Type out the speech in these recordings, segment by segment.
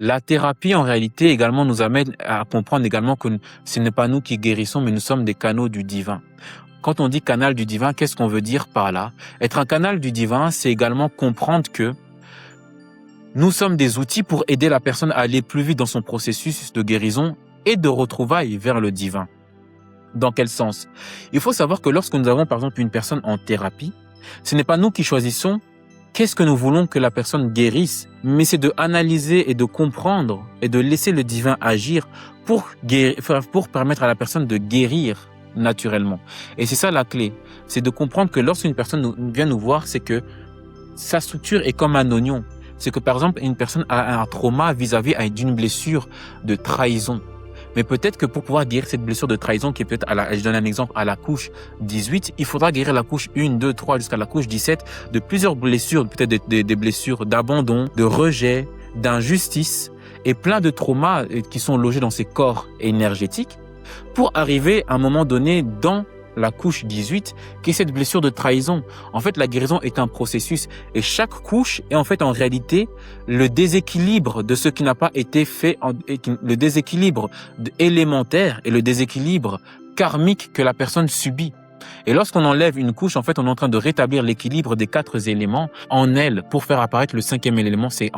La thérapie, en réalité, également nous amène à comprendre également que ce n'est pas nous qui guérissons, mais nous sommes des canaux du divin. Quand on dit canal du divin, qu'est-ce qu'on veut dire par là? Être un canal du divin, c'est également comprendre que nous sommes des outils pour aider la personne à aller plus vite dans son processus de guérison et de retrouvailles vers le divin. Dans quel sens? Il faut savoir que lorsque nous avons par exemple une personne en thérapie, ce n'est pas nous qui choisissons qu'est-ce que nous voulons que la personne guérisse, mais c'est de analyser et de comprendre et de laisser le divin agir pour permettre à la personne de guérir naturellement. Et c'est ça la clé, c'est de comprendre que lorsqu'une personne vient nous voir, c'est que sa structure est comme un oignon. C'est que par exemple, une personne a un trauma vis-à-vis d'une blessure de trahison. Mais peut-être que pour pouvoir guérir cette blessure de trahison qui est peut-être je donne un exemple, à la couche 18, il faudra guérir la couche 1, 2, 3 jusqu'à la couche 17 de plusieurs blessures, peut-être des blessures d'abandon, de rejet, d'injustice et plein de traumas qui sont logés dans ces corps énergétiques pour arriver à un moment donné dans la couche 18, qui est cette blessure de trahison. En fait, la guérison est un processus et chaque couche est en fait en réalité le déséquilibre de ce qui n'a pas été fait, le déséquilibre élémentaire et le déséquilibre karmique que la personne subit. Et lorsqu'on enlève une couche, en fait, on est en train de rétablir l'équilibre des 4 éléments en elle pour faire apparaître le 5e élément. C'est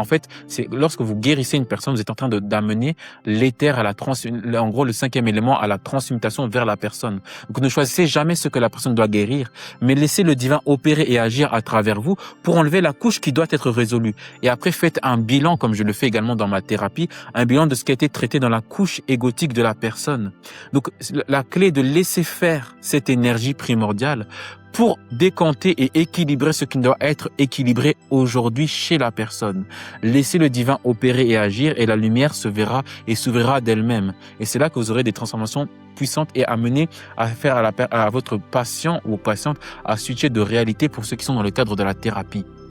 lorsque vous guérissez une personne, vous êtes en train d'amener l'éther en gros, le 5e élément à la transmutation vers la personne. Donc, ne choisissez jamais ce que la personne doit guérir, mais laissez le divin opérer et agir à travers vous pour enlever la couche qui doit être résolue. Et après, faites un bilan, comme je le fais également dans ma thérapie, un bilan de ce qui a été traité dans la couche égotique de la personne. Donc, la clé est de laisser faire cette énergie primordiale pour décanter et équilibrer ce qui doit être équilibré aujourd'hui chez la personne. Laissez le divin opérer et agir et la lumière se verra et s'ouvrira d'elle-même. Et c'est là que vous aurez des transformations puissantes et amener à faire à votre patient ou patiente à switcher de réalité pour ceux qui sont dans le cadre de la thérapie.